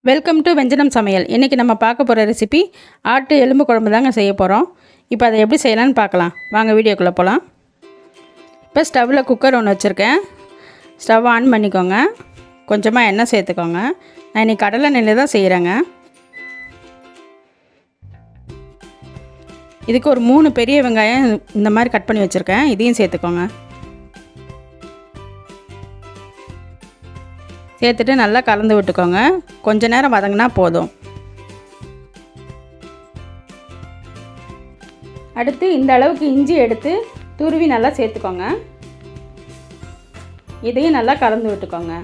Welcome to வெஞ்சனம் சமையல். இன்றைக்கி நம்ம பார்க்க போகிற ரெசிபி ஆட்டு எலும்பு குழம்பு தாங்க செய்ய போகிறோம். இப்போ அதை எப்படி செய்யலான்னு பார்க்கலாம். வாங்க வீடியோக்குள்ளே போகலாம். இப்போ ஸ்டவ்வில் குக்கர் ஒன்று வச்சுருக்கேன். ஸ்டவ் ஆன் பண்ணிக்கோங்க. கொஞ்சமாக எண்ணெய் சேர்த்துக்கோங்க. நான் இன்றைக்கி கடலை நெல்லில் தான் செய்கிறேங்க. இதுக்கு ஒரு 3 பெரிய வெங்காயம் இந்த மாதிரி கட் பண்ணி வச்சுருக்கேன். இதையும் சேர்த்துக்கோங்க. சேர்த்துட்டு நல்லா கலந்து விட்டுக்கோங்க. கொஞ்ச நேரம் வதங்கினா போதும். அடுத்து இந்த அளவுக்கு இஞ்சி எடுத்து துருவி நல்லா சேர்த்துக்கோங்க. இதையும் நல்லா கலந்து விட்டுக்கோங்க.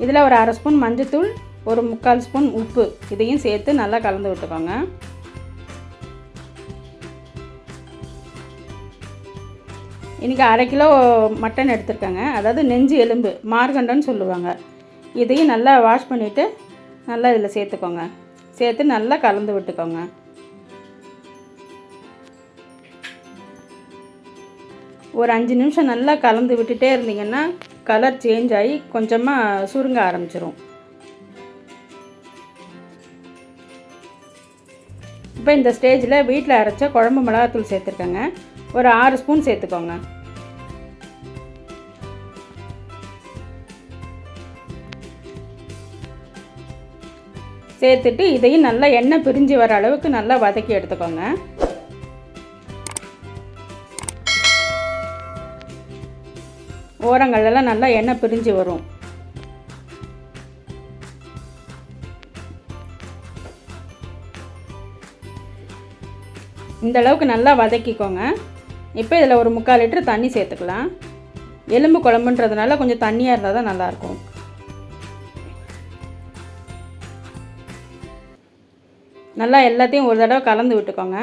இதில் ஒரு 1/2 ஸ்பூன் மஞ்சள்தூள், ஒரு 3/4 ஸ்பூன் உப்பு இதையும் சேர்த்து நல்லா கலந்து விட்டுக்கோங்க. இன்றைக்கி 1/2 கிலோ மட்டன் எடுத்துருக்கேங்க. அதாவது நெஞ்சு எலும்பு, மார்கண்டன்னு சொல்லுவாங்க. இதையும் நல்லா வாஷ் பண்ணிவிட்டு நல்லா இதில் சேர்த்துக்கோங்க. சேர்த்து நல்லா கலந்து விட்டுக்கோங்க. ஒரு 5 நிமிஷம் நல்லா கலந்து விட்டுட்டே இருந்தீங்கன்னா கலர் சேஞ்ச் ஆகி கொஞ்சமாக சுருங்க ஆரம்பிச்சிரும். இப்போ இந்த ஸ்டேஜில் வீட்டில் அரைச்ச குழம்பு மிளகாத்தூள் சேர்த்துருக்கேங்க. ஒரு 6 ஸ்பூன் சேர்த்துக்கோங்க. சேர்த்துட்டு இதையும் நல்லா எண்ணெய் பிரிஞ்சு வர அளவுக்கு நல்லா வதக்கி எடுத்துக்கோங்க. ஓரங்கள்லாம் நல்லா எண்ணெய் பிரிஞ்சு வரும். இந்த அளவுக்கு நல்லா வதக்கிக்கோங்க. இப்போ இதில் ஒரு 3/4 லிட்டர் தண்ணி சேர்த்துக்கலாம். எலும்பு குழம்புன்றதுனால கொஞ்சம் தண்ணியாக இருந்தால் தான் நல்லாயிருக்கும். நல்லா எல்லாத்தையும் ஒரு தடவை கலந்து விட்டுக்கோங்க.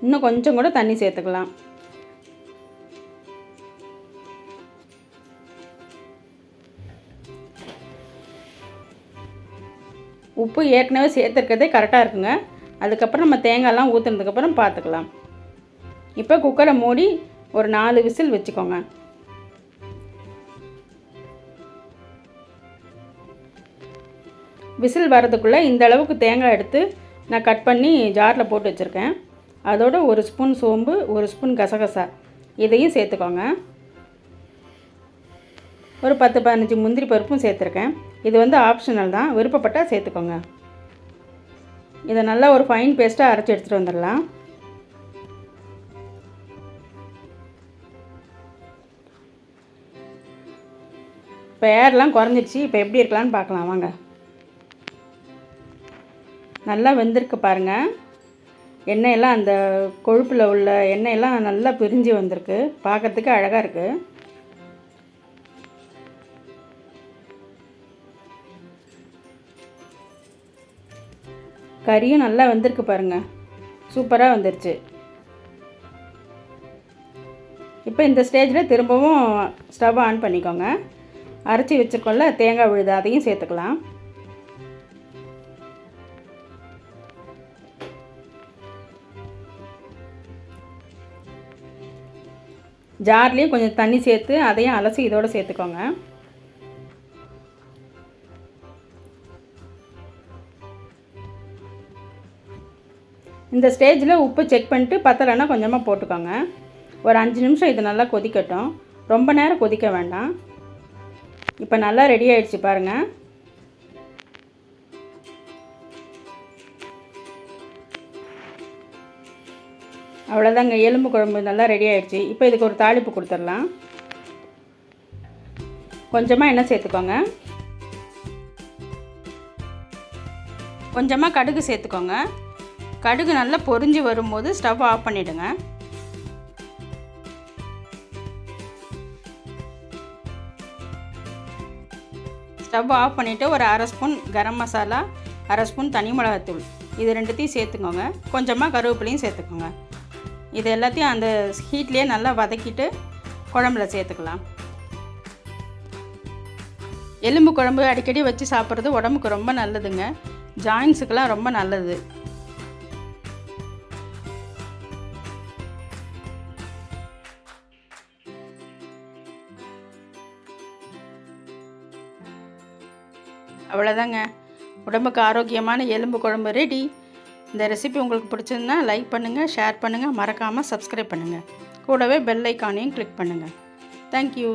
இன்னும் கொஞ்சம் கூட தண்ணி சேர்த்துக்கலாம். உப்பு ஏற்கனவே சேர்த்துருக்கிறதே கரெக்டாக இருக்குங்க. அதுக்கப்புறம் நம்ம தேங்காய்லாம் ஊற்றுனதுக்கப்புறம் பார்த்துக்கலாம். இப்போ குக்கரை மூடி ஒரு 4 விசில் வச்சுக்கோங்க. விசில் வரதுக்குள்ளே இந்த அளவுக்கு தேங்காய் எடுத்து நான் கட் பண்ணி ஜாரில் போட்டு வச்சுருக்கேன். அதோட 1 ஸ்பூன் சோம்பு, 1 ஸ்பூன் கசகசா இதையும் சேர்த்துக்கோங்க. ஒரு 10-15 முந்திரி பருப்பும் சேர்த்துருக்கேன். இது வந்து ஆப்ஷனல் தான், விருப்பப்பட்டால் சேர்த்துக்கோங்க. இதை நல்லா ஒரு ஃபைன் பேஸ்ட்டாக அரைச்சி எடுத்துகிட்டு வந்துடலாம். இப்போ ஏர்லாம் குறைஞ்சிடுச்சு. இப்போ எப்படி இருக்கலான்னு பார்க்கலாம் வாங்க. நல்லா வெந்திருக்கு பாருங்கள். எண்ணெயெல்லாம் அந்த கொழுப்பில் உள்ள எண்ணெயெல்லாம் நல்லா பிரிஞ்சு வந்திருக்கு. பார்க்குறதுக்கு அழகாக இருக்குது. கறியும் நல்லா வெந்திருக்கு பாருங்கள். சூப்பராக வந்துருச்சு. இப்போ இந்த ஸ்டேஜில் திரும்பவும் ஸ்டவ் ஆன் பண்ணிக்கோங்க. அரைச்சி வச்சுருக்கோம்ல தேங்காய் விழுது அதையும் சேர்த்துக்கலாம். ஜார்லேயும் கொஞ்சம் தண்ணி சேர்த்து அதையும் அலசி இதோடு சேர்த்துக்கோங்க. இந்த ஸ்டேஜில் உப்பு செக் பண்ணிட்டு பத்தலைன்னா கொஞ்சமாக போட்டுக்கோங்க. ஒரு 5 நிமிஷம் இது நல்லா கொதிக்கட்டும். ரொம்ப நேரம் கொதிக்க வேண்டாம். இப்போ நல்லா ரெடி ஆகிடுச்சு பாருங்கள். அவ்வளோதாங்க, எலும்பு குழம்பு நல்லா ரெடி ஆகிடுச்சு. இப்போ இதுக்கு ஒரு தாளிப்பு கொடுத்துடலாம். கொஞ்சமாக எண்ணெய் சேர்த்துக்கோங்க. கொஞ்சமாக கடுகு சேர்த்துக்கோங்க. கடுகு நல்லா பொரிஞ்சு வரும்போது ஸ்டவ் ஆஃப் பண்ணிவிடுங்க. ஸ்டவ் ஆஃப் பண்ணிவிட்டு ஒரு 1/2 ஸ்பூன் கரம் மசாலா, 1/2 ஸ்பூன் தனி மிளகாத்தூள் இது ரெண்டுத்தையும் சேர்த்துக்கோங்க. கொஞ்சமாக கருவேப்பிலையும் சேர்த்துக்கோங்க. இது எல்லாத்தையும் அந்த ஹீட்லேயே நல்லா வதக்கிட்டு குழம்புல சேர்த்துக்கலாம். எலும்பு குழம்பு அடிக்கடி வச்சு சாப்பிட்றது உடம்புக்கு ரொம்ப நல்லதுங்க. ஜாயின்ஸுக்கெல்லாம் ரொம்ப நல்லது. அவ்வளோதாங்க, உடம்புக்கு ஆரோக்கியமான எலும்பு குழம்பு ரெடி. இந்த ரெசிபி உங்களுக்கு பிடிச்சிருந்தா லைக் பண்ணுங்கள், ஷேர் பண்ணுங்கள், மறக்காமல் சப்ஸ்கிரைப் பண்ணுங்கள். கூடவே பெல் ஐக்கானையும் கிளிக் பண்ணுங்கள். தேங்க்யூ.